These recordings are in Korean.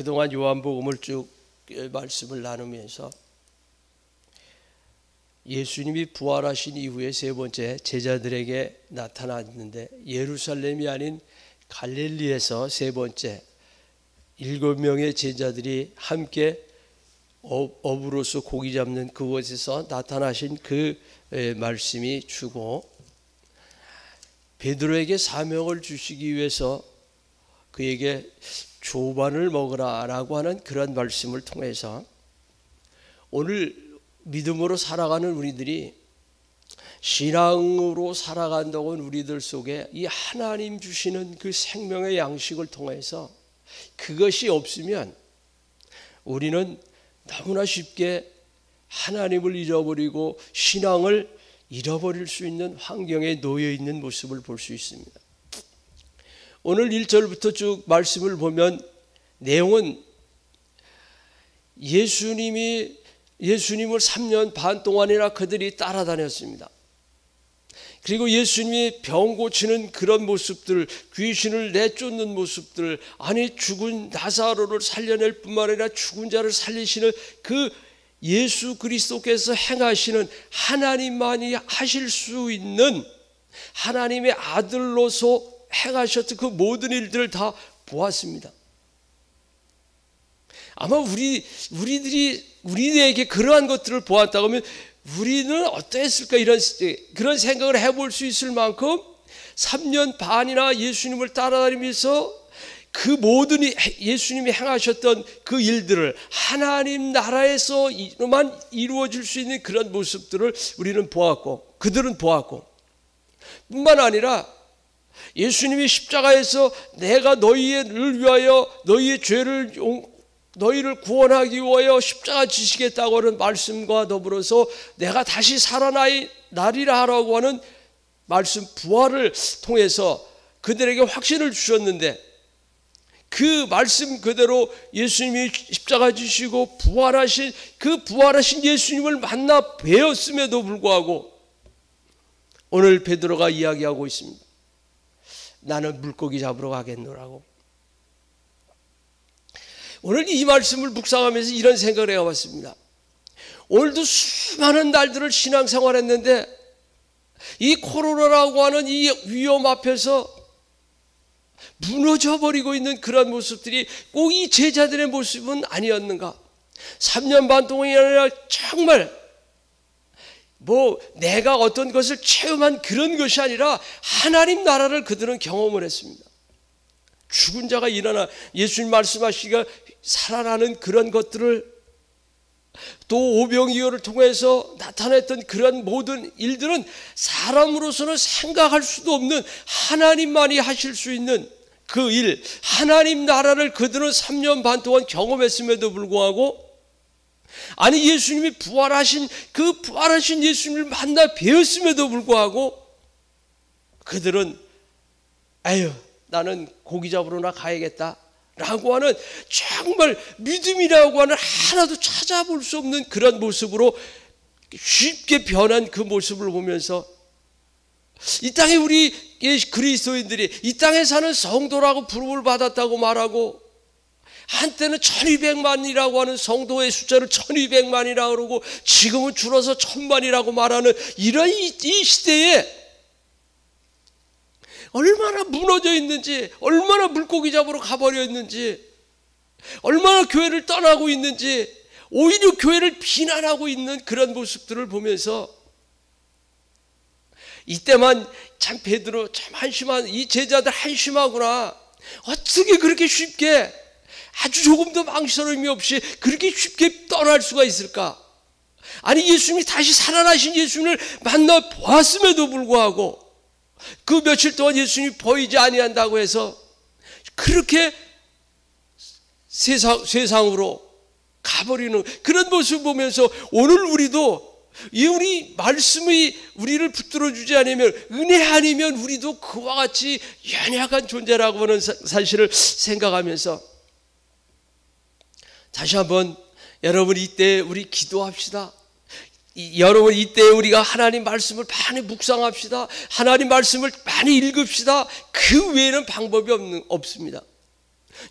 그동안 요한복음을 쭉 말씀을 나누면서 예수님이 부활하신 이후에 세 번째 제자들에게 나타났는데, 예루살렘이 아닌 갈릴리에서 세 번째 7명의 제자들이 함께 어부로서 고기 잡는 그곳에서 나타나신 그 말씀이 주고, 베드로에게 사명을 주시기 위해서 그에게 조반을 먹으라 라고 하는 그런 말씀을 통해서 오늘 믿음으로 살아가는 우리들이, 신앙으로 살아간다고 하는 우리들 속에 이 하나님 주시는 그 생명의 양식을 통해서 그것이 없으면 우리는 너무나 쉽게 하나님을 잃어버리고 신앙을 잃어버릴 수 있는 환경에 놓여 있는 모습을 볼 수 있습니다. 오늘 1절부터 쭉 말씀을 보면 내용은 예수님을 3년 반 동안이나 그들이 따라다녔습니다. 그리고 예수님이 병 고치는 그런 모습들, 귀신을 내쫓는 모습들, 아니 죽은 나사로를 살려낼 뿐만 아니라 죽은 자를 살리시는 그 예수 그리스도께서 행하시는, 하나님만이 하실 수 있는 하나님의 아들로서 행하셨던 그 모든 일들을 다 보았습니다. 아마 우리에게 그러한 것들을 보았다고 하면 우리는 어떠했을까, 그런 생각을 해볼 수 있을 만큼 3년 반이나 예수님을 따라다니면서 그 모든 예수님이 행하셨던 그 일들을 하나님 나라에서만 이루어질 수 있는 그런 모습들을 우리는 보았고, 그들은 보았고, 뿐만 아니라 예수님이 십자가에서 내가 너희를 위하여 너희를 구원하기 위하여 십자가 지시겠다고 하는 말씀과 더불어서 내가 다시 살아나리라 하라고 하는 말씀, 부활을 통해서 그들에게 확신을 주셨는데, 그 말씀 그대로 예수님이 십자가 지시고 부활하신 예수님을 만나 뵈었음에도 불구하고 오늘 베드로가 이야기하고 있습니다. 나는 물고기 잡으러 가겠노라고. 오늘 이 말씀을 묵상하면서 이런 생각을 해봤습니다. 오늘도 수많은 날들을 신앙생활했는데 이 코로나라고 하는 이 위험 앞에서 무너져버리고 있는 그런 모습들이 꼭 이 제자들의 모습은 아니었는가. 3년 반 동안이 아니라 정말 내가 어떤 것을 체험한 그런 것이 아니라 하나님 나라를 그들은 경험을 했습니다. 죽은 자가 일어나 예수님 말씀하시기가 살아나는 그런 것들을, 또 오병이어를 통해서 나타냈던 그런 모든 일들은 사람으로서는 생각할 수도 없는 하나님만이 하실 수 있는 그 일, 하나님 나라를 그들은 3년 반 동안 경험했음에도 불구하고, 아니 예수님이 부활하신 예수님을 만나 뵈었음에도 불구하고 그들은 나는 고기 잡으러나 가야겠다 라고 하는, 정말 믿음이라고 하는 하나도 찾아볼 수 없는 그런 모습으로 쉽게 변한 그 모습을 보면서, 이 땅에 우리 그리스도인들이 이 땅에 사는 성도라고 부름을 받았다고 말하고, 한때는 1200만이라고 하는 성도의 숫자를 1200만이라고 그러고 지금은 줄어서 1000만이라고 말하는 이런 이 시대에 얼마나 무너져 있는지, 얼마나 물고기 잡으러 가버려 있는지, 얼마나 교회를 떠나고 있는지, 오히려 교회를 비난하고 있는 그런 모습들을 보면서, 이때만 참 베드로 참 한심한, 이 제자들 한심하구나. 어떻게 그렇게 쉽게, 아주 조금도 망설임이 없이 그렇게 쉽게 떠날 수가 있을까? 아니 예수님이 다시 살아나신 예수님을 만나 보았음에도 불구하고 그 며칠 동안 예수님이 보이지 아니한다고 해서 그렇게 세상으로 가버리는 그런 모습을 보면서, 오늘 우리도 우리 말씀이 우리를 붙들어주지 않으면, 은혜 아니면 우리도 그와 같이 연약한 존재라고 하는 사실을 생각하면서 다시 한번 여러분, 이때 우리 기도합시다. 여러분, 이때 우리가 하나님 말씀을 많이 묵상합시다. 하나님 말씀을 많이 읽읍시다. 그 외에는 방법이 없습니다.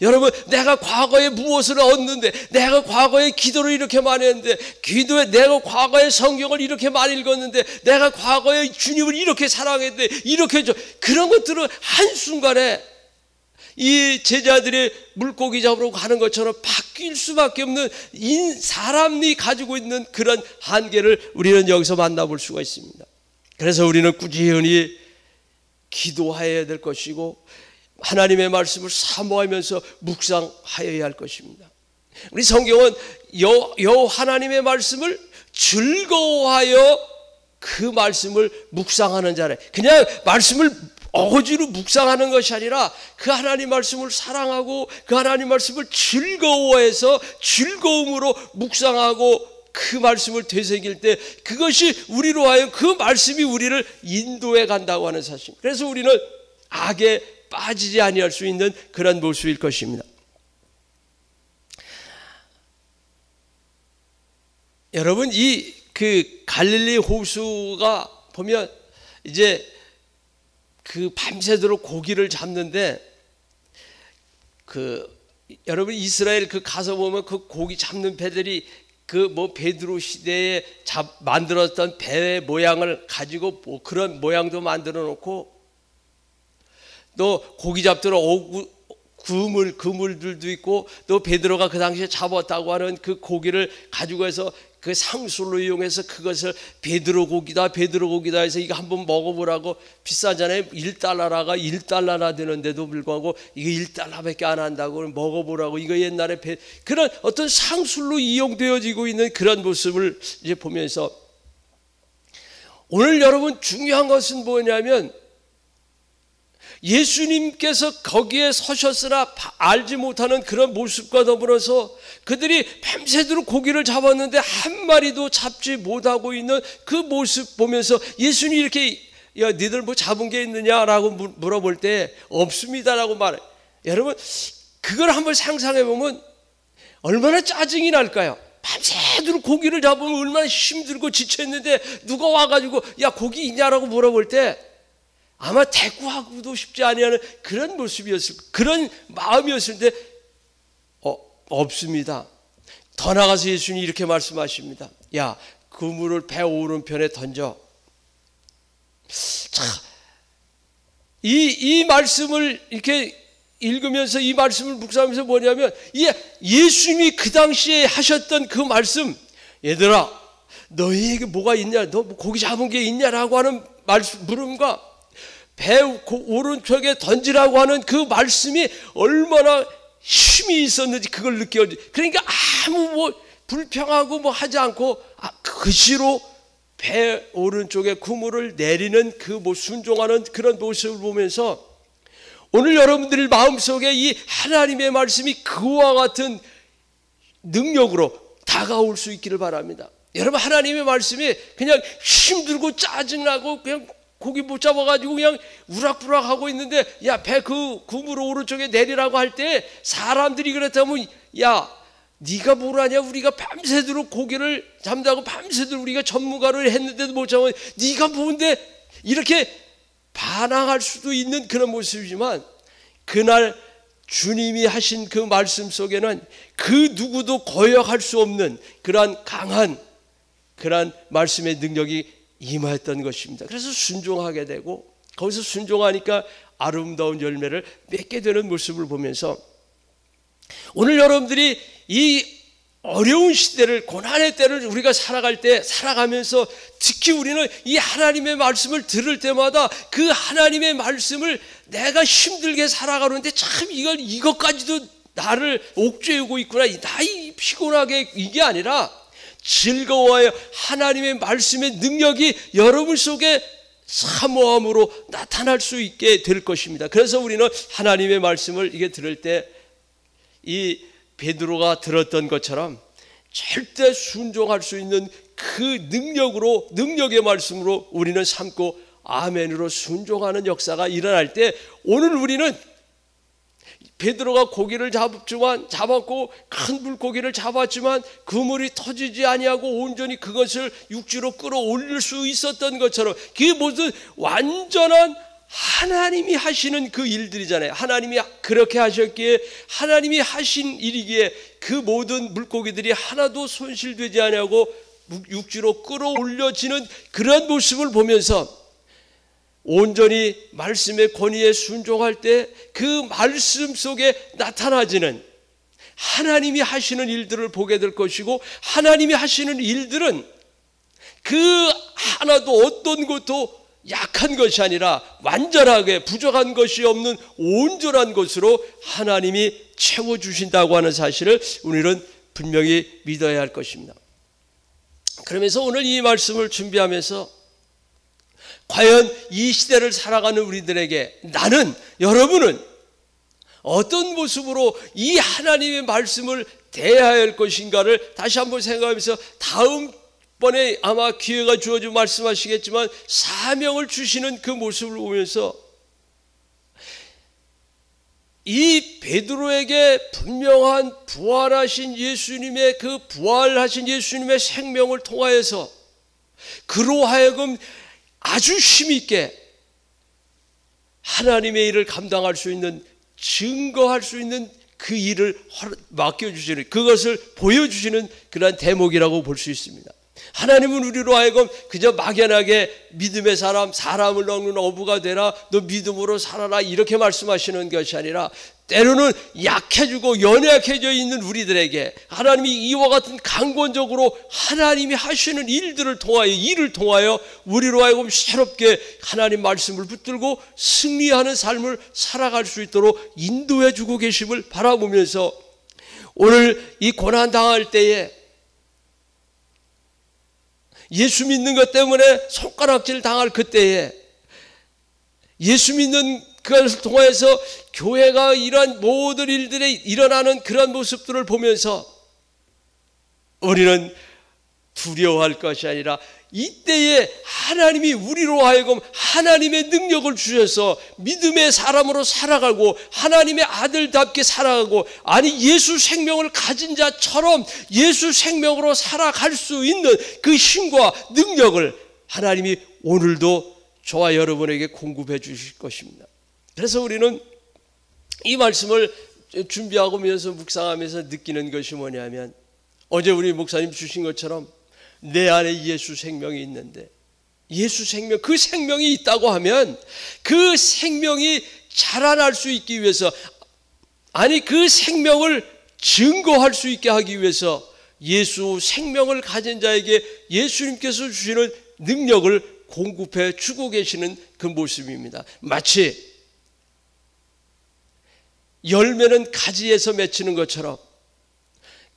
여러분, 내가 과거에 무엇을 얻는데, 내가 과거에 기도를 이렇게 많이 했는데, 기도에 내가 과거에 성경을 이렇게 많이 읽었는데, 내가 과거에 주님을 이렇게 사랑했는데, 이렇게 그런 것들은 한순간에 이 제자들의 물고기 잡으러 가는 것처럼 바뀔 수밖에 없는 사람이 가지고 있는 그런 한계를 우리는 여기서 만나볼 수가 있습니다. 그래서 우리는 꾸준히 기도해야 될 것이고 하나님의 말씀을 사모하면서 묵상하여야 할 것입니다. 우리 성경은 여 하나님의 말씀을 즐거워하여 그 말씀을 묵상하는 자래. 그냥 말씀을 어거지로 묵상하는 것이 아니라 그 하나님 말씀을 사랑하고 그 하나님 말씀을 즐거워해서 즐거움으로 묵상하고 그 말씀을 되새길 때 그것이 우리로 하여 그 말씀이 우리를 인도해 간다고 하는 사실. 그래서 우리는 악에 빠지지 아니할 수 있는 그런 모습일 것입니다. 여러분, 이 그 갈릴리 호수가 보면 이제 그 밤새도록 고기를 잡는데 여러분 이스라엘 가서 보면 그 고기 잡는 배들이 베드로 시대에 만들었던 배의 모양을 가지고 그런 모양도 만들어 놓고 또 고기 잡도록 그물들도 있고 또 베드로가 그 당시에 잡았다고 하는 그 고기를 가지고 해서 그 상술로 이용해서 그것을 베드로 고기다 해서 이거 한번 먹어보라고 비싸잖아요. 1달러라가 1달러나 되는데도 불구하고 이게 1달러밖에 안 한다고 먹어보라고 이거 옛날에 그런 어떤 상술로 이용되어지고 있는 그런 모습을 이제 보면서 오늘 여러분 중요한 것은 뭐냐면 예수님께서 거기에 서셨으나 알지 못하는 그런 모습과 더불어서 그들이 밤새도록 고기를 잡았는데 한 마리도 잡지 못하고 있는 그 모습 보면서 예수님이 이렇게 야 니들 뭐 잡은 게 있느냐라고 물어볼 때 없습니다라고 말해. 여러분 그걸 한번 상상해 보면 얼마나 짜증이 날까요? 밤새도록 고기를 잡으면 얼마나 힘들고 지쳐있는데 누가 와가지고 야 고기 있냐라고 물어볼 때 아마 대꾸하고도 싶지 아니하는 그런 모습이었을, 그런 마음이었을 때 없습니다. 더 나가서 예수님이 이렇게 말씀하십니다. 야, 그물을 배 오른편에 던져. 자, 이 말씀을 이렇게 읽으면서 이 말씀을 묵상하면서 뭐냐면 예수님이 그 당시에 하셨던 그 말씀, 얘들아 너희에게 뭐가 있냐, 너 고기 잡은 게 있냐라고 하는 물음과 배 오른쪽에 던지라고 하는 그 말씀이 얼마나 힘이 있었는지 그걸 느껴지. 그러니까 아무 불평하고 하지 않고 그시로 배 오른쪽에 그물을 내리는 순종하는 그런 모습을 보면서 오늘 여러분들 마음속에 이 하나님의 말씀이 그와 같은 능력으로 다가올 수 있기를 바랍니다. 여러분 하나님의 말씀이 그냥 힘들고 짜증나고 그냥 고기 못 잡아가지고 그냥 우락부락하고 있는데 야 배 그물 오른쪽에 내리라고 할 때 사람들이 그랬다면 야 네가 뭘 하냐 우리가 밤새도록 고기를 잡는다고 밤새도록 우리가 전문가를 했는데도 못 잡으면 네가 뭔데 이렇게 반항할 수도 있는 그런 모습이지만 그날 주님이 하신 그 말씀 속에는 그 누구도 거역할 수 없는 그러한 강한 그러한 말씀의 능력이 임하였던 것입니다. 그래서 순종하게 되고 거기서 순종하니까 아름다운 열매를 맺게 되는 모습을 보면서 오늘 여러분들이 이 어려운 시대를 고난의 때를 우리가 살아가면서 특히 우리는 이 하나님의 말씀을 들을 때마다 그 하나님의 말씀을 내가 힘들게 살아가는데 참 이것까지도 나를 옥죄이고 있구나 나이 피곤하게 이게 아니라 즐거워하여 하나님의 말씀의 능력이 여러분 속에 사모함으로 나타날 수 있게 될 것입니다. 그래서 우리는 하나님의 말씀을 이게 들을 때 이 베드로가 들었던 것처럼 절대 순종할 수 있는 그 능력의 말씀으로 우리는 삼고 아멘으로 순종하는 역사가 일어날 때 오늘 우리는 베드로가 고기를 잡았고 큰 물고기를 잡았지만 그물이 터지지 아니하고 온전히 그것을 육지로 끌어올릴 수 있었던 것처럼 그게 무슨 완전한 하나님이 하시는 그 일들이잖아요. 하나님이 그렇게 하셨기에 하나님이 하신 일이기에 그 모든 물고기들이 하나도 손실되지 않냐고 육지로 끌어올려지는 그런 모습을 보면서 온전히 말씀의 권위에 순종할 때 그 말씀 속에 나타나지는 하나님이 하시는 일들을 보게 될 것이고, 하나님이 하시는 일들은 그 하나도 어떤 것도 약한 것이 아니라 완전하게 부족한 것이 없는 온전한 것으로 하나님이 채워주신다고 하는 사실을 우리는 분명히 믿어야 할 것입니다. 그러면서 오늘 이 말씀을 준비하면서 과연 이 시대를 살아가는 우리들에게 나는, 여러분은 어떤 모습으로 이 하나님의 말씀을 대해야 할 것인가를 다시 한번 생각하면서 다음번에 아마 기회가 주어지면 말씀하시겠지만 사명을 주시는 그 모습을 보면서 이 베드로에게 분명한 부활하신 예수님의 그 부활하신 예수님의 생명을 통하여서 그로 하여금 아주 힘있게 하나님의 일을 감당할 수 있는, 증거할 수 있는 그 일을 맡겨주시는, 그것을 보여주시는 그러한 대목이라고 볼 수 있습니다. 하나님은 우리로 하여금 그저 막연하게 믿음의 사람, 사람을 넘는 어부가 되라, 너 믿음으로 살아라 이렇게 말씀하시는 것이 아니라 때로는 약해지고 연약해져 있는 우리들에게 하나님이 이와 같은 강권적으로 하나님이 하시는 일을 통하여 우리로 하여금 새롭게 하나님 말씀을 붙들고 승리하는 삶을 살아갈 수 있도록 인도해 주고 계심을 바라보면서 오늘 이 고난 당할 때에 예수 믿는 것 때문에 손가락질 당할 그때에 예수 믿는 그것을 통해서 교회가 이러한 모든 일들이 일어나는 그런 모습들을 보면서 우리는 두려워할 것이 아니라 이때에 하나님이 우리로 하여금 하나님의 능력을 주셔서 믿음의 사람으로 살아가고 하나님의 아들답게 살아가고, 아니 예수 생명을 가진 자처럼 예수 생명으로 살아갈 수 있는 그 힘과 능력을 하나님이 오늘도 저와 여러분에게 공급해 주실 것입니다. 그래서 우리는 이 말씀을 준비하면서 묵상하면서 느끼는 것이 뭐냐면, 어제 우리 목사님 주신 것처럼 내 안에 예수 생명이 있는데, 예수 생명, 그 생명이 있다고 하면 그 생명이 자라날 수 있기 위해서, 아니 그 생명을 증거할 수 있게 하기 위해서 예수 생명을 가진 자에게 예수님께서 주시는 능력을 공급해 주고 계시는 그 모습입니다. 마치 열매는 가지에서 맺히는 것처럼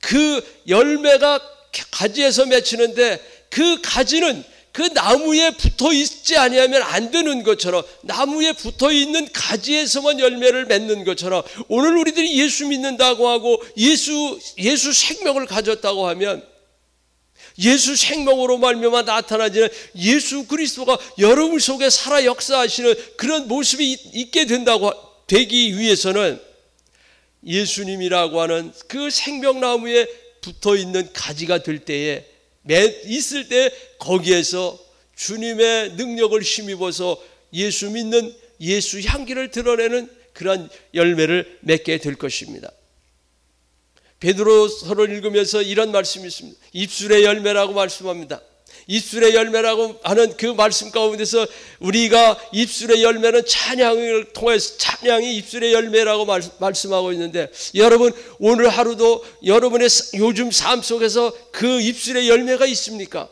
그 열매가 가지에서 맺히는데 그 가지는 그 나무에 붙어 있지 아니하면 안 되는 것처럼, 나무에 붙어 있는 가지에서만 열매를 맺는 것처럼, 오늘 우리들이 예수 믿는다고 하고 예수 생명을 가졌다고 하면 예수 생명으로 말미암아 나타나지는 예수 그리스도가 여러분 속에 살아 역사하시는 그런 모습이 있게 되기 위해서는 예수님이라고 하는 그 생명나무에 붙어 있는 가지가 될 때에, 있을 때 거기에서 주님의 능력을 힘입어서 예수 믿는 예수 향기를 드러내는 그런 열매를 맺게 될 것입니다. 베드로서를 읽으면서 이런 말씀이 있습니다. 입술의 열매라고 말씀합니다. 입술의 열매라고 하는 그 말씀 가운데서 우리가 입술의 열매는 찬양을 통해서, 찬양이 입술의 열매라고 말씀하고 있는데, 여러분 오늘 하루도 여러분의 요즘 삶 속에서 그 입술의 열매가 있습니까?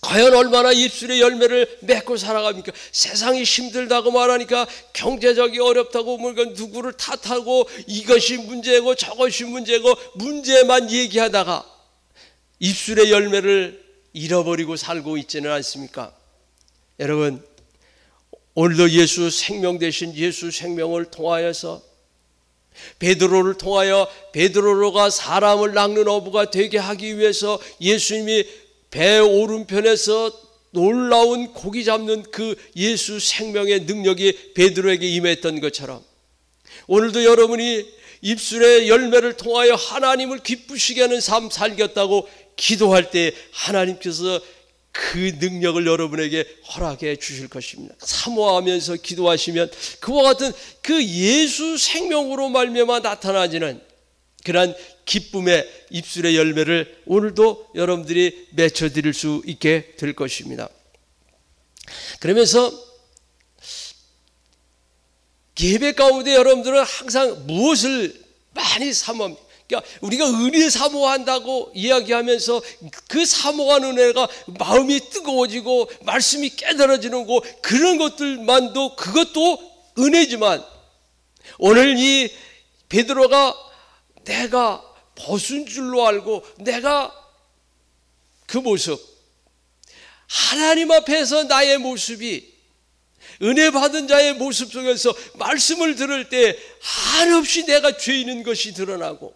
과연 얼마나 입술의 열매를 맺고 살아갑니까? 세상이 힘들다고 말하니까, 경제적이 어렵다고 누구를 탓하고 이것이 문제고 저것이 문제고 문제만 얘기하다가 입술의 열매를 잃어버리고 살고 있지는 않습니까? 여러분 오늘도 예수 생명 대신 예수 생명을 통하여서 베드로를 통하여 베드로가 사람을 낚는 어부가 되게 하기 위해서 예수님이 배 오른편에서 놀라운 고기 잡는 그 예수 생명의 능력이 베드로에게 임했던 것처럼, 오늘도 여러분이 입술의 열매를 통하여 하나님을 기쁘시게 하는 삶 살겠다고 기도할 때 하나님께서 그 능력을 여러분에게 허락해 주실 것입니다. 사모하면서 기도하시면 그와 같은 그 예수 생명으로 말미암아 나타나지는 그러한 기쁨의 입술의 열매를 오늘도 여러분들이 맺어드릴 수 있게 될 것입니다. 그러면서 예배 가운데 여러분들은 항상 무엇을 많이 사모합니까? 그러니까 우리가 은혜 사모한다고 이야기하면서 그 사모한 은혜가 마음이 뜨거워지고 말씀이 깨달아지는 거, 그런 것들만도 그것도 은혜지만, 오늘 이 베드로가 내가 벗은 줄로 알고 내가 그 모습, 하나님 앞에서 나의 모습이 은혜 받은 자의 모습 속에서 말씀을 들을 때 한없이 내가 죄인인 것이 드러나고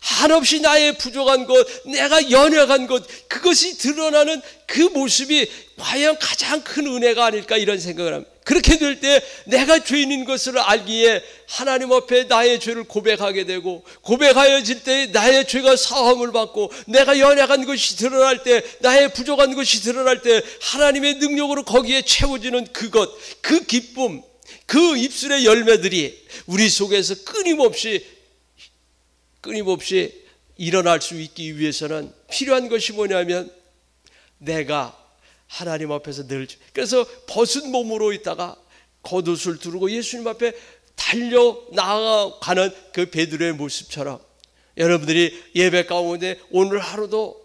한없이 나의 부족한 것, 내가 연약한 것, 그것이 드러나는 그 모습이 과연 가장 큰 은혜가 아닐까, 이런 생각을 합니다. 그렇게 될 때 내가 죄인인 것을 알기에 하나님 앞에 나의 죄를 고백하게 되고, 고백하여질 때 나의 죄가 사함을 받고, 내가 연약한 것이 드러날 때, 나의 부족한 것이 드러날 때 하나님의 능력으로 거기에 채워지는 그것, 그 기쁨, 그 입술의 열매들이 우리 속에서 끊임없이 일어날 수 있기 위해서는 필요한 것이 뭐냐면, 내가 하나님 앞에서 늘, 그래서 벗은 몸으로 있다가 겉옷을 두르고 예수님 앞에 달려 나아가는 그 베드로의 모습처럼, 여러분들이 예배 가운데 오늘 하루도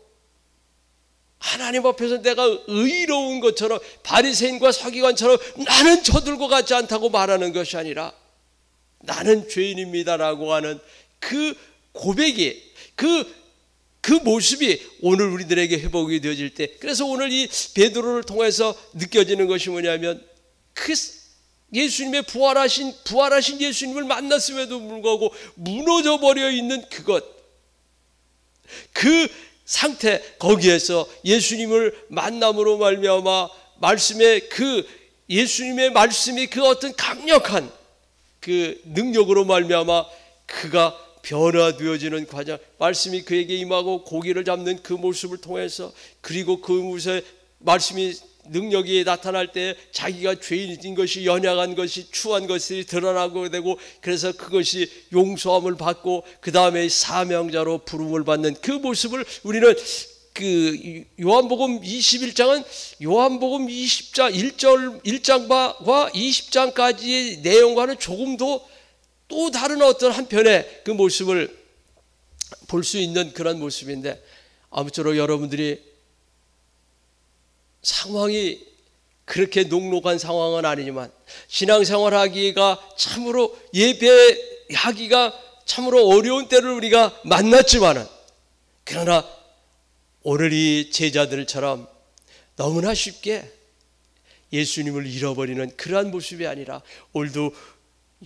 하나님 앞에서 내가 의로운 것처럼, 바리새인과 서기관처럼 나는 저들과 같지 않다고 말하는 것이 아니라 나는 죄인입니다라고 하는 그 고백이, 그 모습이 오늘 우리들에게 회복이 되어질 때, 그래서 오늘 이 베드로를 통해서 느껴지는 것이 뭐냐면, 그 예수님의 부활하신 예수님을 만났음에도 불구하고 무너져 버려 있는 그것, 그 상태, 거기에서 예수님을 만남으로 말미암아 말씀의 그 예수님의 말씀이 그 어떤 강력한 그 능력으로 말미암아 그가 변화되어지는 과정, 말씀이 그에게 임하고 고기를 잡는 그 모습을 통해서, 그리고 그 모습에 말씀이 능력이 나타날 때 자기가 죄인인 것이, 연약한 것이, 추한 것이 드러나게 되고, 그래서 그것이 용서함을 받고 그 다음에 사명자로 부름을 받는 그 모습을 우리는 그 요한복음 21장은 요한복음 20장 1장과 20장까지의 내용과는 조금 더 또 다른 어떤 한편의 그 모습을 볼 수 있는 그런 모습인데, 아무쪼록 여러분들이 상황이 그렇게 녹록한 상황은 아니지만, 신앙생활하기가 참으로, 예배하기가 참으로 어려운 때를 우리가 만났지만은, 그러나 오늘 이 제자들처럼 너무나 쉽게 예수님을 잃어버리는 그러한 모습이 아니라, 오늘도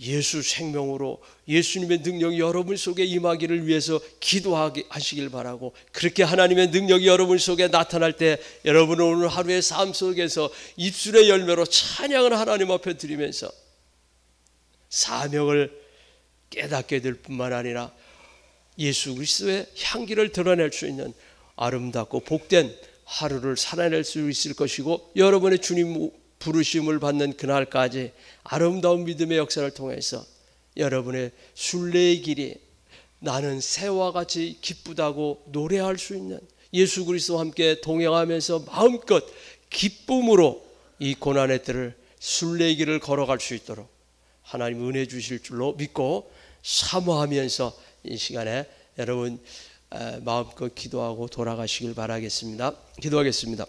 예수 생명으로 예수님의 능력이 여러분 속에 임하기를 위해서 기도하게 하시길 바라고, 그렇게 하나님의 능력이 여러분 속에 나타날 때 여러분은 오늘 하루의 삶 속에서 입술의 열매로 찬양을 하나님 앞에 드리면서 사명을 깨닫게 될 뿐만 아니라 예수 그리스도의 향기를 드러낼 수 있는 아름답고 복된 하루를 살아낼 수 있을 것이고, 여러분의 주님 부르심을 받는 그날까지 아름다운 믿음의 역사를 통해서 여러분의 순례의 길이 나는 새와 같이 기쁘다고 노래할 수 있는, 예수 그리스도와 함께 동행하면서 마음껏 기쁨으로 이 고난의 때를, 순례의 길을 걸어갈 수 있도록 하나님 은혜 주실 줄로 믿고 사모하면서 이 시간에 여러분 마음껏 기도하고 돌아가시길 바라겠습니다. 기도하겠습니다.